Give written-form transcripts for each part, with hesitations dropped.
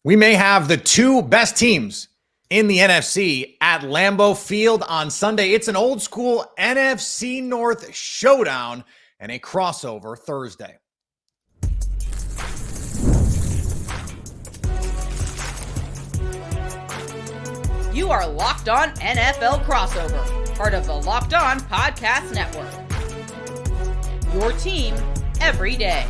We may have the two best teams in the NFC at Lambeau Field on Sunday. It's an old school NFC North showdown and a crossover Thursday. You are Locked On NFL Crossover, part of the Locked On Podcast Network. Your team every day.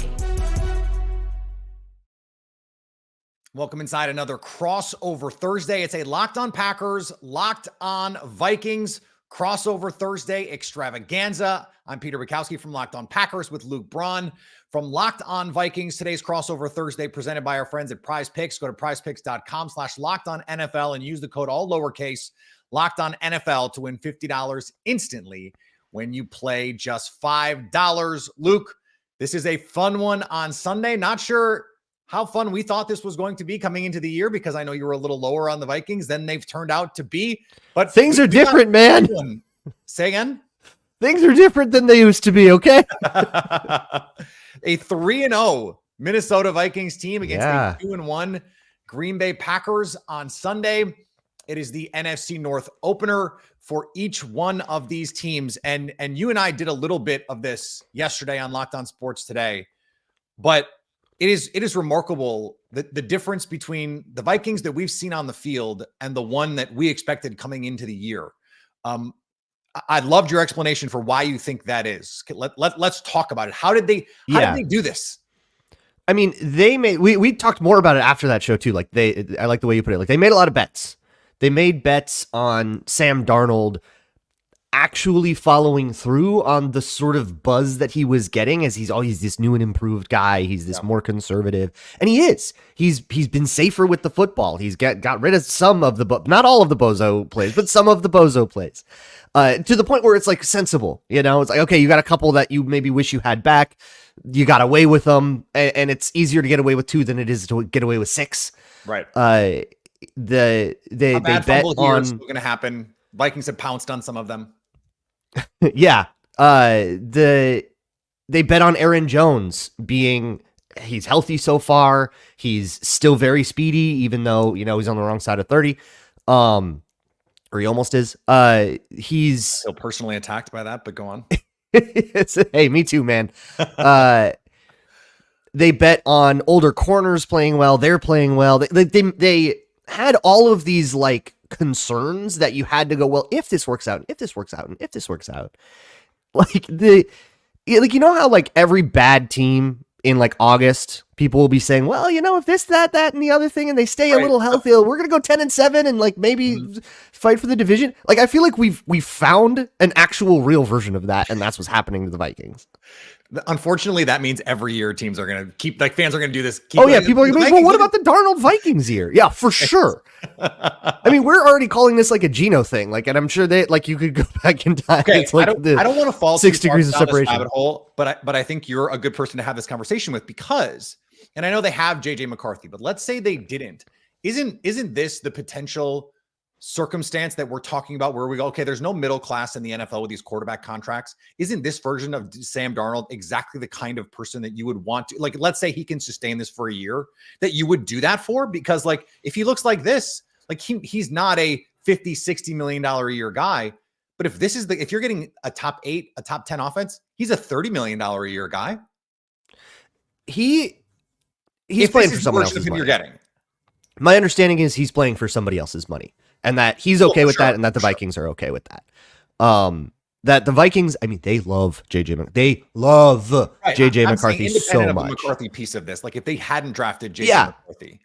Welcome inside another crossover Thursday. It's a Locked On Packers, Locked On Vikings crossover Thursday extravaganza. I'm Peter Bukowski from Locked On Packers with Luke Braun from Locked On Vikings. Today's crossover Thursday presented by our friends at PrizePicks. Go to prizepicks.com/LockedOnNFL and use the code all lowercase LockedOnNFL to win $50 instantly when you play just $5. Luke, this is a fun one on Sunday. Not sure how fun we thought this was going to be coming into the year, because I know you were a little lower on the Vikings than they've turned out to be. But things are different, man. Say again? Things are different than they used to be, okay? A 3-0 Minnesota Vikings team against a 2-1 Green Bay Packers on Sunday. It is the NFC North opener for each one of these teams. And you and I did a little bit of this yesterday on Locked On Sports Today, but it is remarkable the difference between the Vikings that we've seen on the field and the one that we expected coming into the year. I loved your explanation for why you think that is. Let's talk about it. How did they do this? I mean, we talked more about it after that show too. I like the way you put it. Like, they made a lot of bets. They made bets on Sam Darnold actually following through on the sort of buzz that he was getting, as he's this new and improved guy. He's this more conservative, and he is. He's been safer with the football. He's got rid of some of not all of the bozo plays, but some of the bozo plays, to the point where it's like sensible. You know, it's like, okay, you got a couple that you maybe wish you had back. You got away with them, and it's easier to get away with 2 than it is to get away with 6. Right. They bet fumble here on is going to happen. Vikings have pounced on some of them. Yeah. They bet on Aaron Jones he's healthy so far. He's still very speedy, even though, he's on the wrong side of 30. Or he almost is. He's still personally attacked by that, but go on. Hey, me too, man. They bet on older corners playing well. They're playing well. They had all of these concerns that you had to go, well, if this works out, and if this works out, and if this works out, how every bad team in August, people will be saying, well, if this, that, and the other thing, and they stay a little healthy, we're going to go 10-7 and maybe fight for the division. I feel like we've found an actual real version of that. And that's what's happening to the Vikings. Unfortunately, that means every year teams are going to keep, fans are going to do this. People are going to be, well, what about the Darnold Vikings year? Yeah, for sure. I mean, we're already calling this a Geno thing. And I'm sure they, you could go back in time. Okay, it's I don't want to fall 6 degrees of separation rabbit hole, but I think you're a good person to have this conversation with, because, and I know they have JJ McCarthy, but let's say they didn't. Isn't this the potential circumstance that we're talking about, where we go, okay, there's no middle class in the NFL with these quarterback contracts? Isn't this version of Sam Darnold exactly the kind of person that you would want to, let's say he can sustain this for a year, that you would do that for? Because if he looks like this, he's not a $50-60 million a year guy. But if you're getting a top 8, a top 10 offense, he's a $30 million a year guy. He's playing for someone else's money. You're getting. My understanding is he's playing for somebody else's money, and that he's okay with that, and that the Vikings are okay with that. That the Vikings, I mean, they love JJ. They love JJ McCarthy so much. The McCarthy piece of this, if they hadn't drafted JJ McCarthy,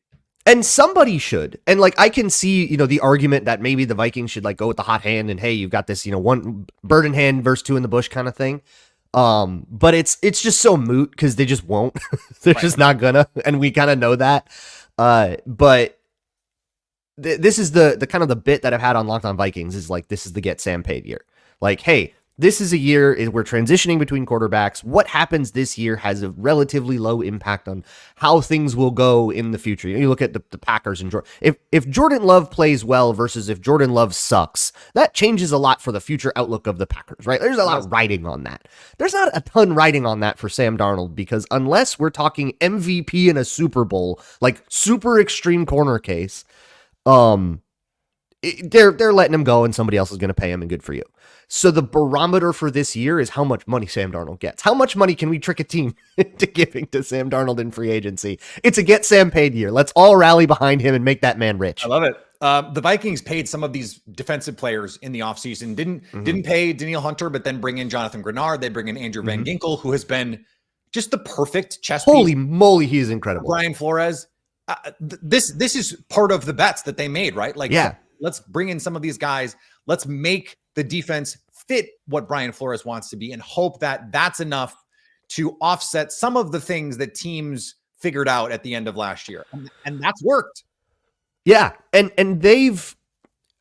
and somebody should, and I can see, the argument that maybe the Vikings should go with the hot hand, and hey, you've got this, one bird in hand versus 2 in the bush kind of thing. But it's just so moot, because they just won't. They're just not gonna, and we kind of know that. But this is the kind of the bit that I've had on Locked On Vikings is this is the get Sam paid year. Hey, This is a year we're transitioning between quarterbacks. What happens this year has a relatively low impact on how things will go in the future. You look at the Packers and Jordan. If Jordan Love plays well versus if Jordan Love sucks, that changes a lot for the future outlook of the Packers, right? There's a lot riding on that. There's not a ton riding on that for Sam Darnold because unless we're talking MVP in a Super Bowl, like super extreme corner case, they're letting him go and somebody else is going to pay him, and good for you. So the barometer for this year is how much money Sam Darnold gets. How much money can we trick a team into giving to Sam Darnold in free agency? It's a get Sam paid year. Let's all rally behind him and make that man rich. I love it. The Vikings paid some of these defensive players in the offseason. Didn't pay Danielle Hunter, but then bring in Jonathan Grenard. They bring in Andrew Van Ginkel, who has been just the perfect chess piece. Holy moly, he's incredible. Brian Flores. This is part of the bets that they made, right? Like, yeah. Let's bring in some of these guys. Let's make the defense fit what Brian Flores wants to be and hope that that's enough to offset some of the things that teams figured out at the end of last year. And that's worked. Yeah. And they've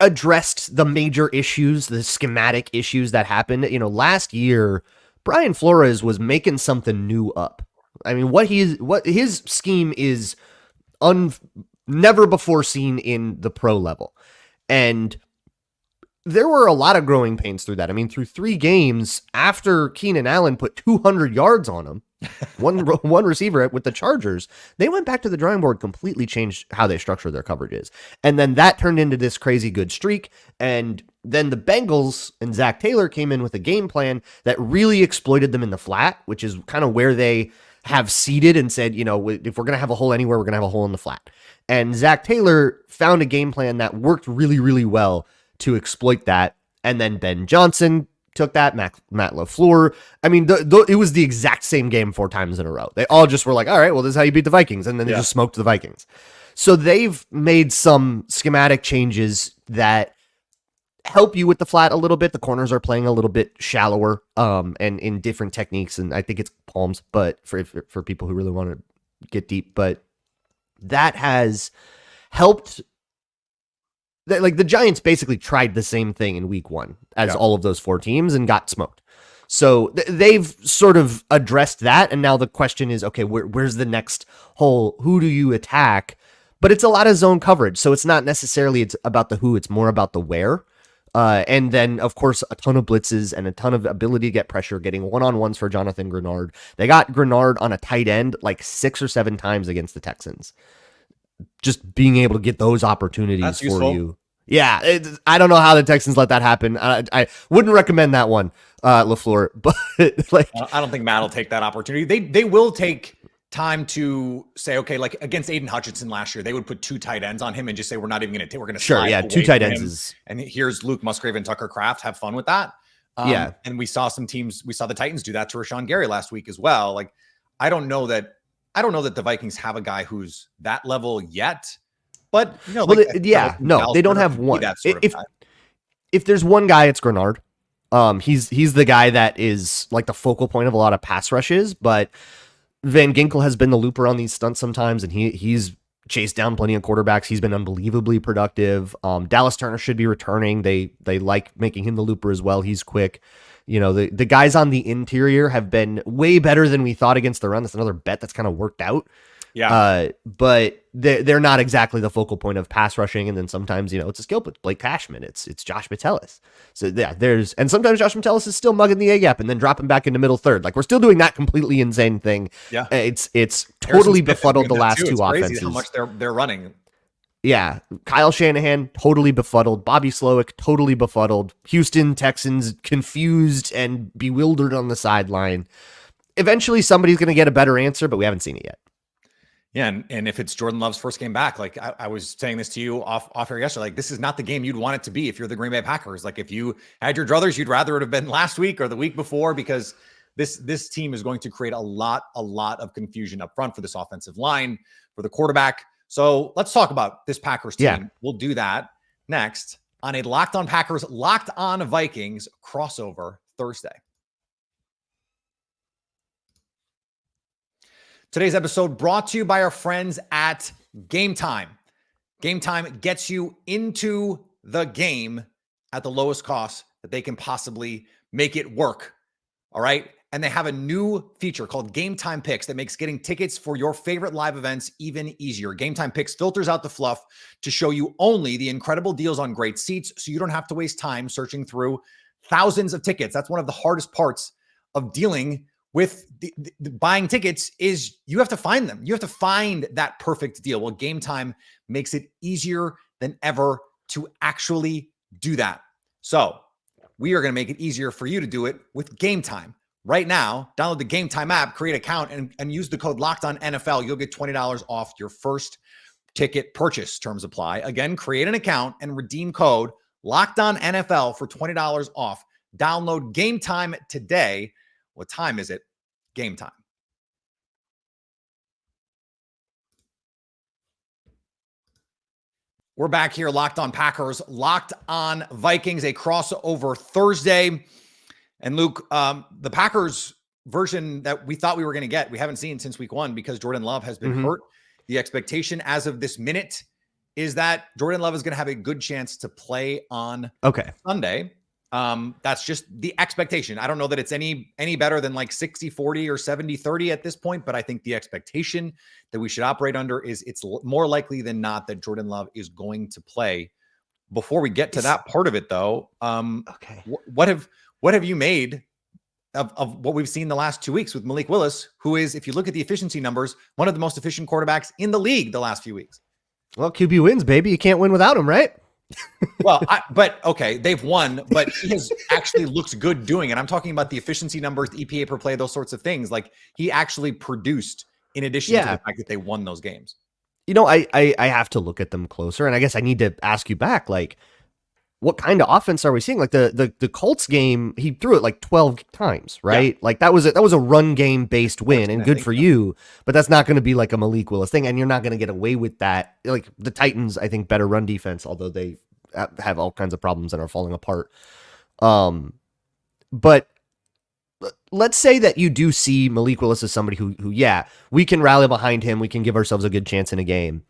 addressed the major issues, the schematic issues that happened. Last year, Brian Flores was making something new up. I mean, what his scheme is never before seen in the pro level. And there were a lot of growing pains through that. I mean, through 3 games after Keenan Allen put 200 yards on him, one receiver with the Chargers, they went back to the drawing board, completely changed how they structure their coverages. And then that turned into this crazy good streak. And then the Bengals and Zach Taylor came in with a game plan that really exploited them in the flat, which is kind of where they have seeded and said, if we're going to have a hole anywhere, we're going to have a hole in the flat. And Zach Taylor found a game plan that worked really, really well to exploit that. And then Ben Johnson took that, Matt LaFleur. I mean, it was the exact same game 4 times in a row. They all just were like, all right, well, this is how you beat the Vikings. And then they just smoked the Vikings. So they've made some schematic changes that help you with the flat a little bit. The corners are playing a little bit shallower and in different techniques. And I think it's palms, but for people who really want to get deep, but that has helped. Like the Giants basically tried the same thing in week 1 as all of those 4 teams and got smoked. So they've sort of addressed that. And now the question is, okay, where's the next hole? Who do you attack? But it's a lot of zone coverage. So it's not necessarily it's about the who, it's more about the where. And then, of course, a ton of blitzes and a ton of ability to get pressure, getting one-on-ones for Jonathan Grenard. They got Grenard on a tight end like 6 or 7 times against the Texans. Just being able to get those opportunities for you. Yeah, I don't know how the Texans let that happen. I wouldn't recommend that one, LaFleur. But like, I don't think Matt will take that opportunity. They will take time to say, okay, like against Aiden Hutchinson last year, they would put 2 tight ends on him and just say, we're not even going to we're going to sure, yeah, 2 tight ends and here's Luke Musgrave and Tucker Kraft. Have fun with that. And we saw some teams. We saw the Titans do that to Rashawn Gary last week as well. Like, I don't know that the Vikings have a guy who's that level yet, but they don't have one. If there's one guy, it's Grenard. He's the guy that is like the focal point of a lot of pass rushes, but Van Ginkel has been the looper on these stunts sometimes, and he's chased down plenty of quarterbacks. He's been unbelievably productive. Dallas Turner should be returning. They like making him the looper as well. He's quick. The guys on the interior have been way better than we thought against the run. That's another bet that's kind of worked out. Yeah. But they're not exactly the focal point of pass rushing. And then sometimes, it's a skill, but Blake Cashman, it's Josh Metellus. So yeah, and sometimes Josh Metellus is still mugging the A gap and then dropping back into middle third. Like, we're still doing that completely insane thing. Yeah. It's totally befuddled the last 2 offenses. How much they're running. Yeah, Kyle Shanahan, totally befuddled. Bobby Slowick, totally befuddled. Houston Texans, confused and bewildered on the sideline. Eventually, somebody's going to get a better answer, but we haven't seen it yet. Yeah, and if it's Jordan Love's first game back, like I was saying this to you off air yesterday, like this is not the game you'd want it to be if you're the Green Bay Packers. Like if you had your druthers, you'd rather it have been last week or the week before, because this team is going to create a lot of confusion up front for this offensive line, for the quarterback. So let's talk about this Packers team. Yeah. We'll do that next on a Locked On Packers, Locked On Vikings crossover Thursday. Today's episode brought to you by our friends at Gametime. Gametime gets you into the game at the lowest cost that they can possibly make it work. All right. And they have a new feature called Gametime Picks that makes getting tickets for your favorite live events even easier. Gametime Picks filters out the fluff to show you only the incredible deals on great seats, so you don't have to waste time searching through thousands of tickets. That's one of the hardest parts of dealing with the buying tickets is you have to find them. You have to find that perfect deal. Well, Gametime makes it easier than ever to actually do that. So we are going to make it easier for you to do it with Gametime. Right now, download the Gametime app, create an account, and use the code LOCKEDONNFL. You'll get $20 off your first ticket purchase. Terms apply. Again, create an account and redeem code LOCKEDONNFL for $20 off. Download Gametime today. What time is it? Game time. We're back here, Locked On Packers, Locked On Vikings, a crossover Thursday. And Luke, the Packers version that we thought we were going to get, we haven't seen since week 1 because Jordan Love has been hurt. The expectation as of this minute is that Jordan Love is going to have a good chance to play on Sunday. That's just the expectation. I don't know that it's any better than like 60-40 or 70-30 at this point, but I think the expectation that we should operate under is it's more likely than not that Jordan Love is going to play. Before we get to that part of it, though, what have you made of what we've seen the last 2 weeks with Malik Willis, who is, if you look at the efficiency numbers, one of the most efficient quarterbacks in the league the last few weeks? Well, QB wins, baby. You can't win without him, right? Well, they've won, but he has actually looked good doing it. I'm talking about the efficiency numbers, the EPA per play, those sorts of things. Like he actually produced in addition to the fact that they won those games. You know, I have to look at them closer, and I guess I need to ask you back, like, what kind of offense are we seeing? Like the Colts game, he threw it like 12 times, right? Yeah. Like that was a run game based win, and good for you. But that's not going to be like a Malik Willis thing, and you're not going to get away with that. Like the Titans, I think, better run defense, although they have all kinds of problems and are falling apart. But let's say that you do see Malik Willis as somebody who we can rally behind him, we can give ourselves a good chance in a game.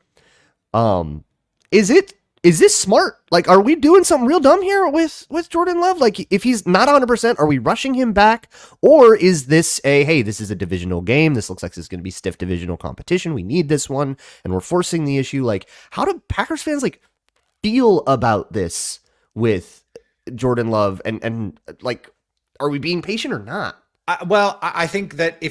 Is this smart? Like, are we doing something real dumb here with Jordan Love? Like, if he's not 100%, are we rushing him back? Or is this this is a divisional game. This looks like this is going to be stiff divisional competition. We need this one, and we're forcing the issue. Like, how do Packers fans, like, feel about this with Jordan Love? And like, are we being patient or not? I think that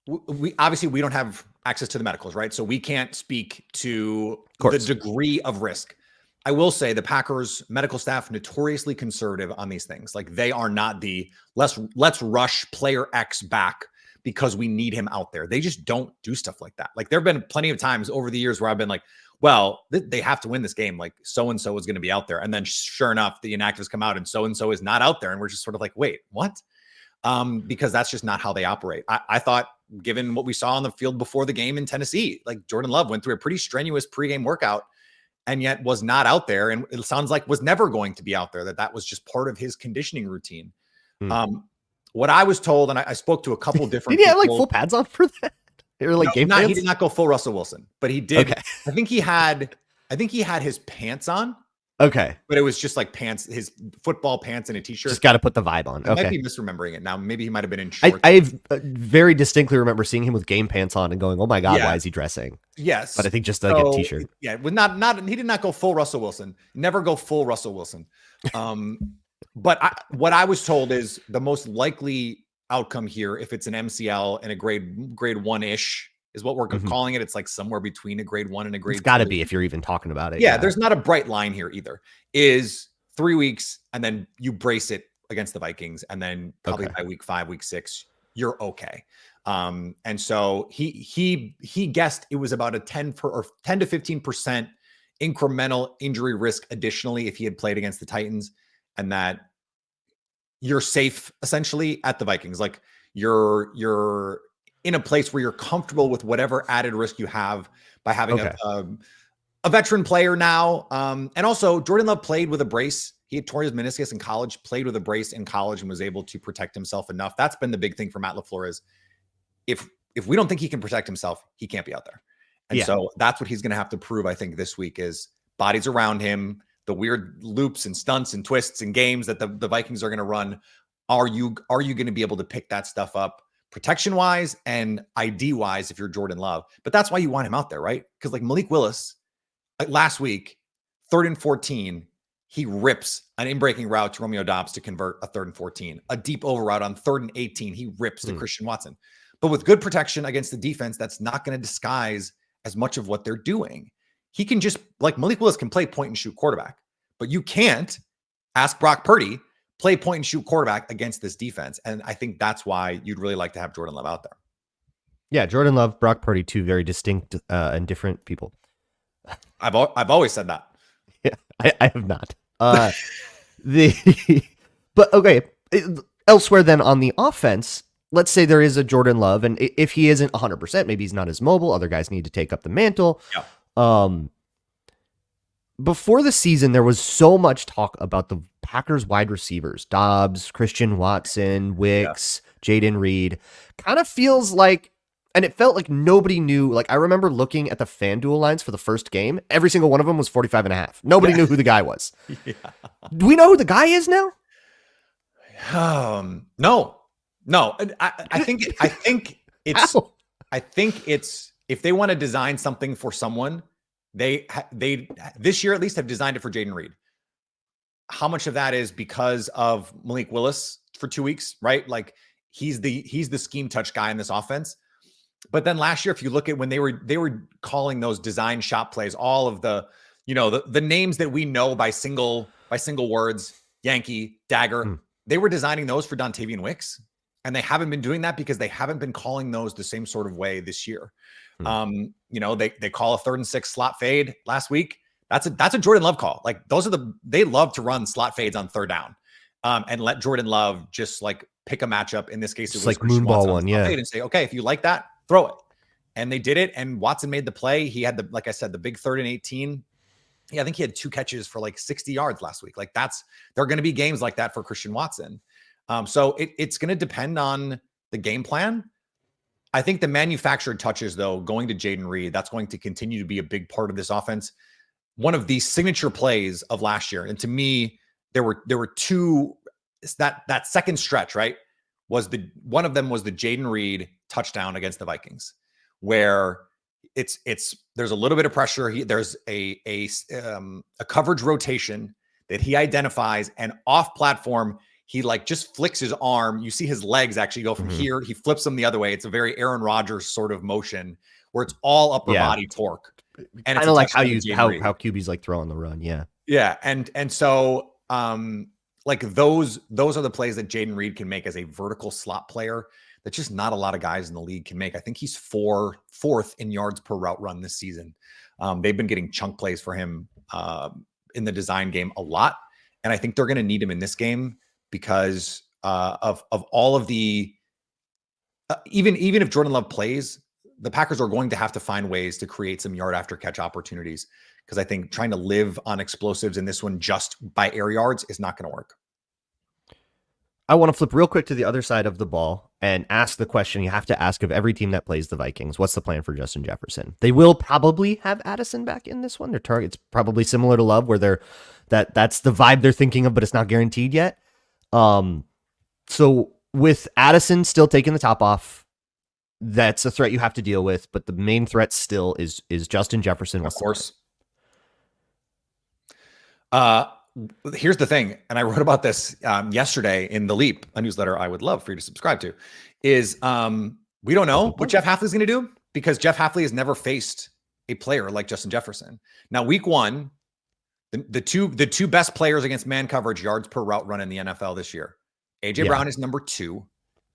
we obviously don't have access to the medicals, right? So we can't speak to the degree of risk. I will say the Packers medical staff notoriously conservative on these things. Like they are not the let's rush player X back because we need him out there. They just don't do stuff like that. Like there've been plenty of times over the years where I've been like, well, they have to win this game. Like so-and-so is going to be out there. And then sure enough, the inactives come out and so-and-so is not out there. And we're just sort of like, wait, what? Because that's just not how they operate. I thought, given what we saw on the field before the game in Tennessee, like Jordan Love went through a pretty strenuous pregame workout and yet was not out there. And it sounds like was never going to be out there, that was just part of his conditioning routine. What I was told, and I spoke to a couple different Did he have like full pads on for that? They were like he did not go full Russell Wilson, but he did. Okay. I think he had his pants on. Okay. But it was just like pants, his football pants and a t-shirt. Just got to put the vibe on. I might be misremembering it now. Maybe he might have been in shorts. I very distinctly remember seeing him with game pants on and going, oh my God, why is he dressing? Yes. But I think just like a t-shirt. Yeah. He did not go full Russell Wilson. Never go full Russell Wilson. But what I was told is the most likely outcome here, if it's an MCL and a grade 1-ish, is what we're calling it. It's like somewhere between a grade 1 and a grade 2. It's got to be if you're even talking about it. Yeah, there's not a bright line here either. Is 3 weeks and then you brace it against the Vikings, and then probably by week 5, week 6, you're okay. And so he guessed it was about a 10 to 15% incremental injury risk additionally if he had played against the Titans, and that you're safe essentially at the Vikings. Like you're in a place where you're comfortable with whatever added risk you have by having a veteran player now. And also Jordan Love played with a brace. He had torn his meniscus in college, played with a brace in college, and was able to protect himself enough. That's been the big thing for Matt LaFleur is if we don't think he can protect himself, he can't be out there. And so that's what he's going to have to prove, I think, this week is bodies around him. weird loops and stunts and twists and games that the Vikings are going to run, are you going to be able to pick that stuff up protection wise and ID wise if you're Jordan Love? But that's why you want him out there, right? Because like Malik Willis, like last week, 3rd and 14, he rips an in-breaking route to Romeo Doubs to convert a 3rd and 14. A deep over route on 3rd and 18, he rips to Christian Watson. But with good protection against the defense, that's not going to disguise as much of what they're doing. He can just, like Malik Willis can play point and shoot quarterback, but you can't ask Brock Purdy play point and shoot quarterback against this defense. And I think that's why you'd really like to have Jordan Love out there. Yeah, Jordan Love, Brock Purdy, two very distinct and different people. I've always said that. Yeah, I have not. But okay, elsewhere then on the offense, let's say there is a Jordan Love, and if he isn't 100%, maybe he's not as mobile. Other guys need to take up the mantle. Yeah. Before the season, there was so much talk about the Packers wide receivers, Dobbs, Christian Watson, Wicks, Jaden Reed. Kind of feels like, and it felt like nobody knew. Like I remember looking at the FanDuel lines for the first game. Every single one of them was 45.5. Nobody knew who the guy was. Yeah. Do we know who the guy is now? No. I think it's if they want to design something for someone, they this year at least have designed it for Jaden Reed. How much of that is because of Malik Willis for 2 weeks, right? Like he's the scheme touch guy in this offense. But then last year, if you look at when they were calling those design shot plays, all of the names that we know by single words, Yankee, Dagger, they were designing those for Dontavian Wicks. And they haven't been doing that because they haven't been calling those the same sort of way this year. They call a 3rd and 6 slot fade last week. That's a Jordan Love call. Like they love to run slot fades on 3rd down and let Jordan Love just like pick a matchup. In this case, it was like moonball one, and say, okay, if you like that, throw it. And they did it. And Watson made the play. He had like I said, the big 3rd and 18. Yeah, I think he had 2 catches for like 60 yards last week. Like there are going to be games like that for Christian Watson. So it's going to depend on the game plan. I think the manufactured touches, though, going to Jaden Reed, that's going to continue to be a big part of this offense. One of the signature plays of last year, and to me, there were two. That second stretch, right, one of them was the Jaden Reed touchdown against the Vikings, where there's a little bit of pressure. There's a coverage rotation that he identifies, and off platform. He like just flicks his arm. You see his legs actually go from here. He flips them the other way. It's a very Aaron Rodgers sort of motion where it's all upper body torque. And it's like how QBs like throw on the run. Yeah. Yeah. And so like those are the plays that Jaden Reed can make as a vertical slot player that just not a lot of guys in the league can make. I think he's fourth in yards per route run this season. They've been getting chunk plays for him in the design game a lot. And I think they're going to need him in this game because of all of the even if Jordan Love plays, the Packers are going to have to find ways to create some yard after catch opportunities, because I think trying to live on explosives in this one just by air yards is not going to work. I want to flip real quick to the other side of the ball and ask the question you have to ask of every team that plays the Vikings. What's the plan for Justin Jefferson? They will probably have Addison back in this one. Their target's probably similar to Love, where that's the vibe they're thinking of, but it's not guaranteed yet. So with Addison still taking the top off, that's a threat you have to deal with, but the main threat still is Justin Jefferson. Of course. Here's the thing, and I wrote about this yesterday in The Leap, a newsletter I would love for you to subscribe to, is we don't know what Jeff Hafley's going to do, because Jeff Hafley has never faced a player like Justin Jefferson. Now, week 1, the two best players against man coverage yards per route run in the NFL this year. AJ Brown is number 2.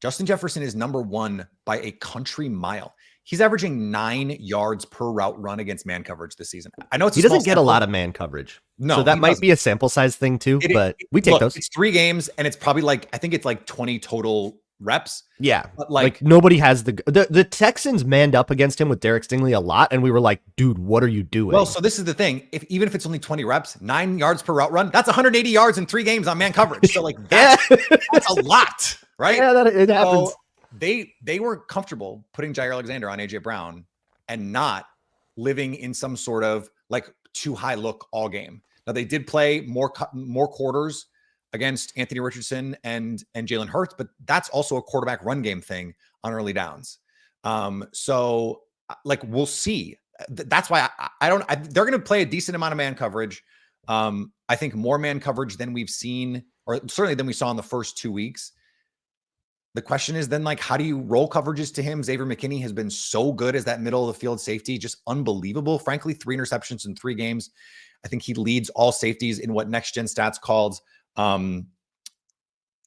Justin Jefferson is number 1 by a country mile. He's averaging 9 yards per route run against man coverage this season. I know he doesn't get a lot of man coverage. No, so that might be a sample size thing too, but we take those. It's 3 games and it's probably I think it's 20 total reps. Yeah. But like nobody has the Texans manned up against him with Derek Stingley a lot. And we were like, dude, what are you doing? Well, so this is the thing. Even if it's only 20 reps, 9 yards per route run, that's 180 yards in 3 games on man coverage. So that's a lot, right? Yeah, it happens. So they were comfortable putting Jair Alexander on AJ Brown and not living in some sort of too high look all game. Now they did play more quarters against Anthony Richardson and Jalen Hurts, but that's also a quarterback run game thing on early downs. So like we'll see. That's why they're going to play a decent amount of man coverage. I think more man coverage than we've seen, or certainly than we saw in the first 2 weeks. The question is then, like, how do you roll coverages to him? Xavier McKinney has been so good as that middle of the field safety, just unbelievable. Frankly, 3 interceptions in 3 games. I think he leads all safeties in what Next Gen Stats calls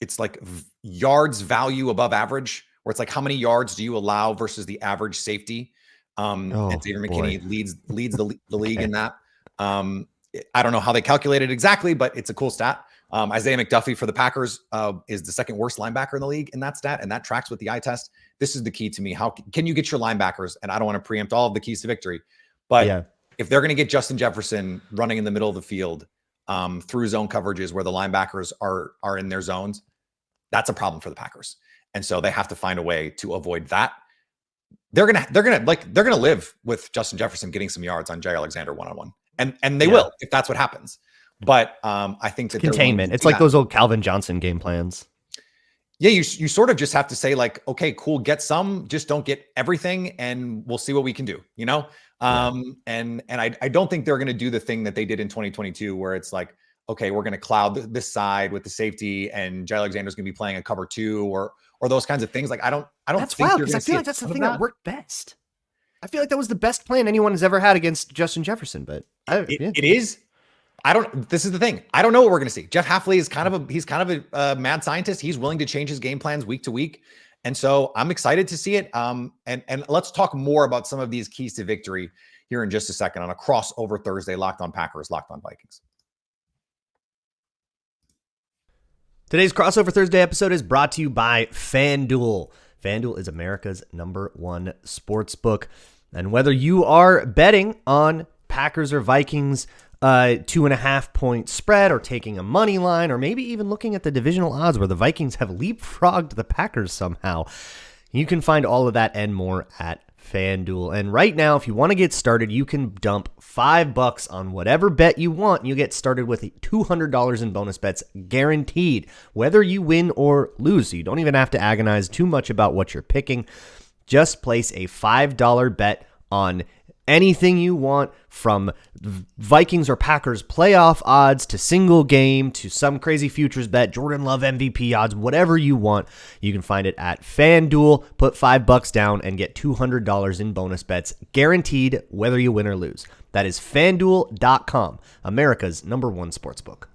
it's like yards value above average, where it's like how many yards do you allow versus the average safety. And Xavier McKinney leads the league in that. I don't know how they calculate it exactly, but it's a cool stat. Isaiah McDuffie for the Packers is the 2nd worst linebacker in the league in that stat, and that tracks with the eye test. This is the key to me. How can you get your linebackers? And I don't want to preempt all of the keys to victory, but if they're going to get Justin Jefferson running in the middle of the field through zone coverages where the linebackers are in their zones, that's a problem for the Packers. And so they have to find a way to avoid that. They're gonna live with Justin Jefferson getting some yards on Jay Alexander one-on-one. And they will, if that's what happens. But I think that containment. It's like those old Calvin Johnson game plans. Yeah, you sort of just have to say like, okay, cool, get some, just don't get everything, and we'll see what we can do, you know? And I don't think they're going to do the thing that they did in 2022, where it's like, okay, we're going to cloud this side with the safety, and Jay Alexander's going to be playing a cover 2 or those kinds of things. Like I don't. That's think wild, because I feel like that's the thing that worked best. I feel like that was the best plan anyone has ever had against Justin Jefferson, but it is. This is the thing. I don't know what we're going to see. Jeff Hafley is kind of a mad scientist. He's willing to change his game plans week to week. And so I'm excited to see it. And let's talk more about some of these keys to victory here in just a second on a crossover Thursday, Locked On Packers, Locked On Vikings. Today's crossover Thursday episode is brought to you by FanDuel. FanDuel is America's #1 sports book. And whether you are betting on Packers or Vikings, 2.5 point spread, or taking a money line, or maybe even looking at the divisional odds where the Vikings have leapfrogged the Packers somehow, you can find all of that and more at FanDuel. And right now, if you want to get started, you can dump $5 on whatever bet you want. You get started with $200 in bonus bets guaranteed, whether you win or lose. So you don't even have to agonize too much about what you're picking. Just place a $5 bet on anything you want, from Vikings or Packers playoff odds to single game to some crazy futures bet, Jordan Love MVP odds, whatever you want. You can find it at FanDuel. Put $5 down and get $200 in bonus bets guaranteed, whether you win or lose. That is FanDuel.com, America's #1 sportsbook.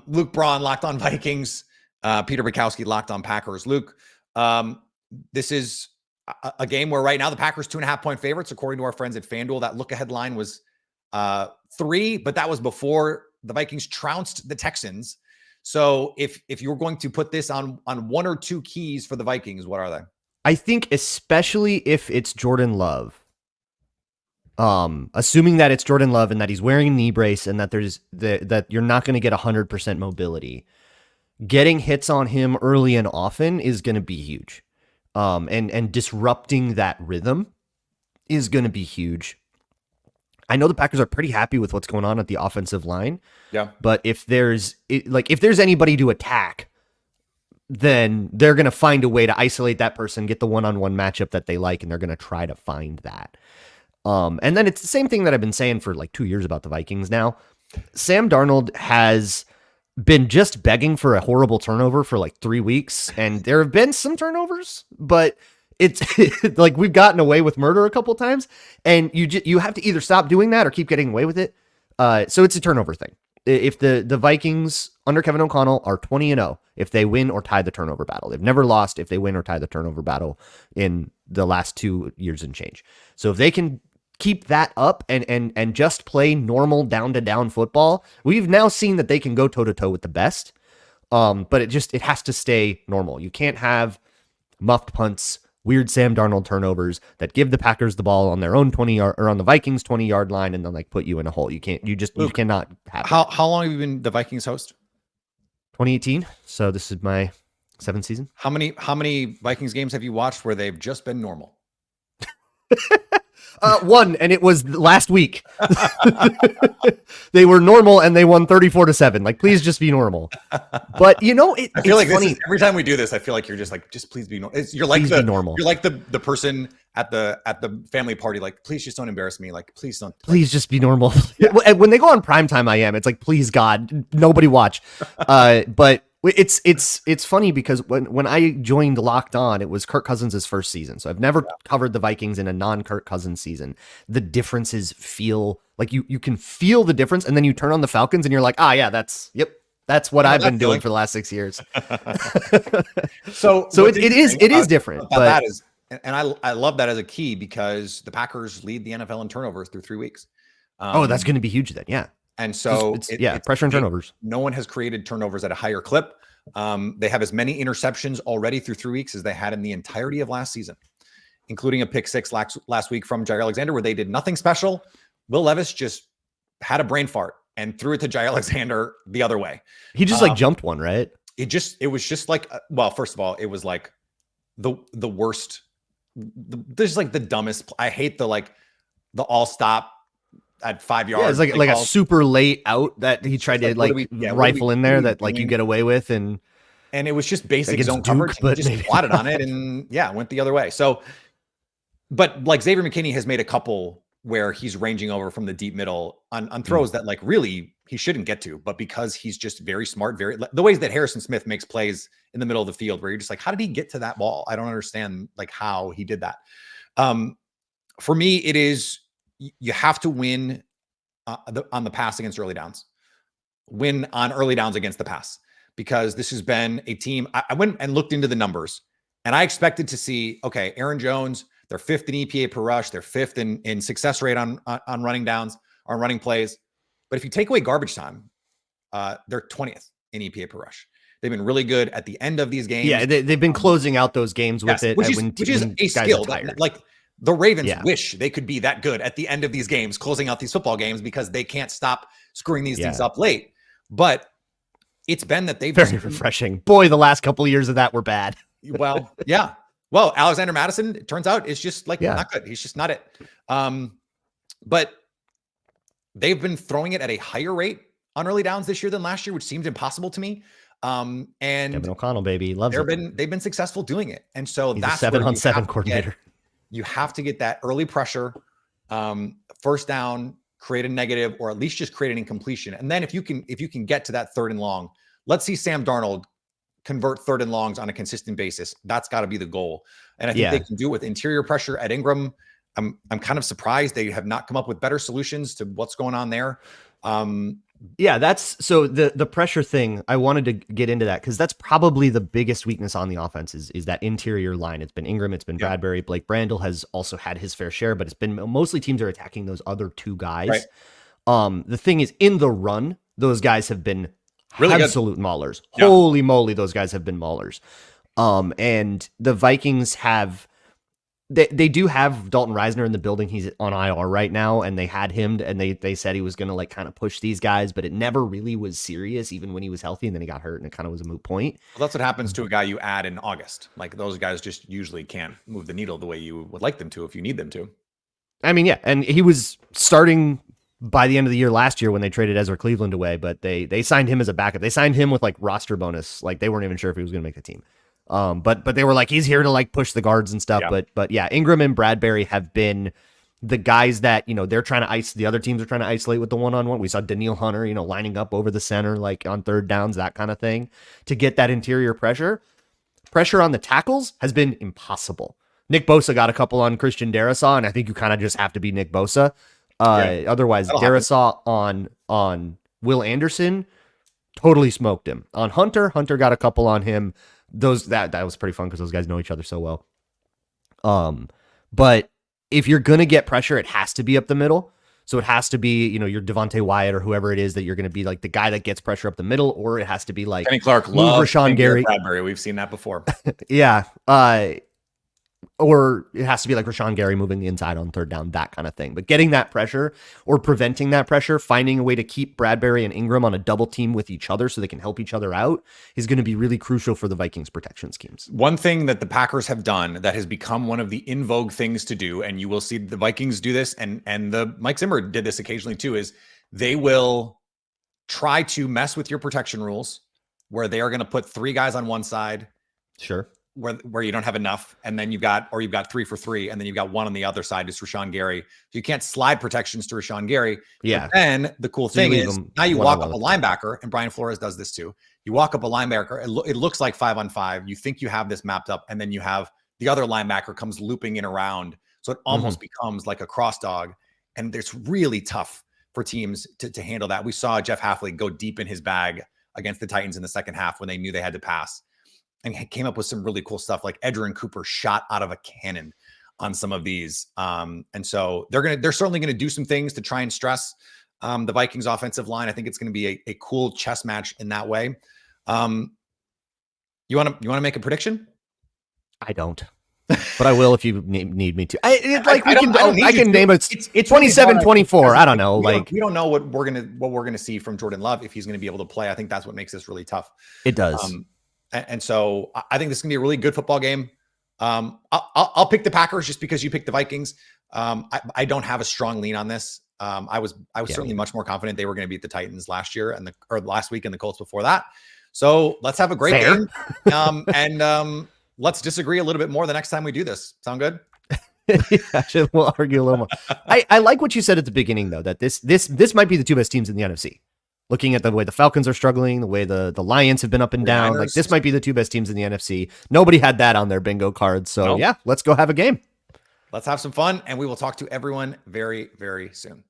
Luke Braun, Locked On Vikings. Peter Bukowski, Locked On Packers. Luke, this is a game where right now the Packers 2.5 point favorites, according to our friends at FanDuel. That look ahead line was 3, but that was before the Vikings trounced the Texans. So if you're going to put this on 1 or 2 keys for the Vikings, what are they? I think especially if it's Jordan Love, assuming that it's Jordan Love and that he's wearing a knee brace and that that you're not going to get 100% mobility, getting hits on him early and often is going to be huge. And disrupting that rhythm is going to be huge. I know the Packers are pretty happy with what's going on at the offensive line. Yeah. But if there's anybody to attack, then they're going to find a way to isolate that person, get the one-on-one matchup that they like, and they're going to try to find that. And then it's the same thing that I've been saying for like 2 years about the Vikings now. Sam Darnold has been just begging for a horrible turnover for like 3 weeks, and there have been some turnovers, but it's like we've gotten away with murder a couple times, and you have to either stop doing that or keep getting away with it. So it's a turnover thing. If the Vikings under Kevin O'Connell are 20-0, if they win or tie the turnover battle, they've never lost if they win or tie the turnover battle in the last 2 years and change. So if they can keep that up and just play normal down-to-down football, we've now seen that they can go toe-to-toe with the best. But it has to stay normal. You can't have muffed punts, weird Sam Darnold turnovers that give the Packers the ball on their own 20-yard or on the Vikings 20-yard line and then like put you in a hole. You cannot have How long have you been the Vikings host? 2018. So this is my 7th season. How many Vikings games have you watched where they've just been normal? One, and it was last week. They were normal and they won 34-7. Like, please just be normal. But I feel like funny. Every time we do this, I feel like you're just like, just please be normal. You're like normal. You're like the person at the family party, like, please just don't embarrass me. Like, please don't. Please just be normal. Yeah. When they go on primetime, I am. It's like, please God, nobody watch. But it's funny because when I joined Locked On, it was Kirk Cousins' first season. So I've never covered the Vikings in a non-Kirk Cousins season. The differences feel like you can feel the difference, and then you turn on the Falcons and you're like, that's what I've been doing for the last 6 years. so it is different. But that is, and I love that as a key because the Packers lead the NFL in turnovers through 3 weeks. That's going to be huge then. Yeah. And so pressure and turnovers. No one has created turnovers at a higher clip. They have as many interceptions already through 3 weeks as they had in the entirety of last season, including a pick six last week from Jair Alexander, where they did nothing special. Will Levis just had a brain fart and threw it to Jair Alexander the other way. He just jumped one, right? It was just like, first of all, it was like the worst. There's like the dumbest. I hate the all stop at 5 yards. Yeah, it's like a super late out that he tried to rifle in there that you get away with, and it was just basic zone coverage. But he just plotted on it and went the other way. So, but like Xavier McKinney has made a couple where he's ranging over from the deep middle on throws that like really he shouldn't get to, but because he's just very smart, the ways that Harrison Smith makes plays in the middle of the field where you're just like, how did he get to that ball? I don't understand like how he did that. For me, it is, you have to win on the pass against early downs, win on early downs against the pass, because this has been a team. I went and looked into the numbers and I expected to see, okay, Aaron Jones, they're 5th in EPA per rush. They're 5th in success rate on running downs, on running plays. But if you take away garbage time, they're 20th in EPA per rush. They've been really good at the end of these games. Yeah, they've been closing out those games with it. Which is a skill. Like the Ravens wish they could be that good at the end of these games, closing out these football games, because they can't stop screwing these things up late. But it's been that they've very refreshing. Boy, the last couple of years of that were bad. Well, yeah. Well, Alexander Mattison, it turns out, is just like not good. He's just not it. But they've been throwing it at a higher rate on early downs this year than last year, which seemed impossible to me. And Kevin O'Connell, baby, loves it. They've been successful doing it, and so he's that's a 7-on-7 coordinator. You have to get that early pressure, first down, create a negative, or at least just create an incompletion. And then if you can get to that 3rd and long, let's see Sam Darnold convert 3rd and longs on a consistent basis. That's got to be the goal. And I think they can do it with interior pressure at Ingram. I'm kind of surprised they have not come up with better solutions to what's going on there. That's so the pressure thing. I wanted to get into that because that's probably the biggest weakness on the offense is that interior line. It's been Ingram, it's been Bradbury. Blake Brandel has also had his fair share, but it's been mostly teams are attacking those other 2 guys. Right. The thing is, in the run, those guys have been really absolute maulers. Yeah. Holy moly, those guys have been maulers. And the Vikings have. They do have Dalton Reisner in the building. He's on IR right now, and they had him, and they said he was going to like kind of push these guys, but it never really was serious, even when he was healthy, and then he got hurt, and it kind of was a moot point. Well, that's what happens to a guy you add in August. Like those guys just usually can't move the needle the way you would like them to if you need them to. I mean, yeah, and he was starting by the end of the year last year when they traded Ezra Cleveland away, but they signed him as a backup. They signed him with like roster bonus, like they weren't even sure if he was going to make the team. But they were like, he's here to like push the guards and stuff. Yeah. But yeah, Ingram and Bradbury have been the guys that, they're trying to the other teams are trying to isolate with the one-on-one. We saw Daniil Hunter, lining up over the center, like on 3rd downs, that kind of thing to get that interior pressure. Pressure on the tackles has been impossible. Nick Bosa got a couple on Christian Darrisaw, and I think you kind of just have to be Nick Bosa. Otherwise Darrisaw on Will Anderson totally smoked him. On Hunter got a couple on him. That was pretty fun because those guys know each other so well. But if you're gonna get pressure, it has to be up the middle. So it has to be, your Devontae Wyatt or whoever it is that you're gonna be like the guy that gets pressure up the middle, or it has to be like Kenny Clark, Rashawn Gary. Bradbury. We've seen that before. Yeah. or it has to be like Rashawn Gary moving the inside on third down, that kind of thing. But getting that pressure or preventing that pressure, finding a way to keep Bradbury and Ingram on a double team with each other so they can help each other out is going to be really crucial for the Vikings protection schemes. One thing that the Packers have done that has become one of the in vogue things to do, and you will see the Vikings do this, and the Mike Zimmer did this occasionally too, is they will try to mess with your protection rules where they are going to put 3 guys on one side. Sure. Where you don't have enough, and then you've got 3 for 3, and then you've got 1 on the other side, just Rashawn Gary. So you can't slide protections to Rashawn Gary. Yeah. But then the cool thing is now you walk up a linebacker, and Brian Flores does this too. You walk up a linebacker, it looks like 5-on-5. You think you have this mapped up, and then you have the other linebacker comes looping in around. So it almost becomes like a cross dog, and it's really tough for teams to handle that. We saw Jeff Hafley go deep in his bag against the Titans in the second half when they knew they had to pass, and came up with some really cool stuff, like Edgerrin Cooper shot out of a cannon on some of these. And so they're certainly going to do some things to try and stress the Vikings offensive line. I think it's going to be a cool chess match in that way. You want to make a prediction? I don't, but I will if you need me to. I can name it. It's 27-24. I don't know. We don't know what we're gonna see from Jordan Love if he's going to be able to play. I think that's what makes this really tough. It does. And so I think this is going to be a really good football game. I'll pick the Packers just because you picked the Vikings. I don't have a strong lean on this. I was certainly much more confident they were going to beat the Titans last year or last week, and the Colts before that. So let's have a great game. And let's disagree a little bit more the next time we do this. Sound good? Yeah, we'll argue a little more. I like what you said at the beginning, though, that this might be the 2 best teams in the NFC. Looking at the way the Falcons are struggling, the way the Lions have been up and down, like this might be the 2 best teams in the NFC. Nobody had that on their bingo card. So yeah, let's go have a game. Let's have some fun, and we will talk to everyone very, very soon.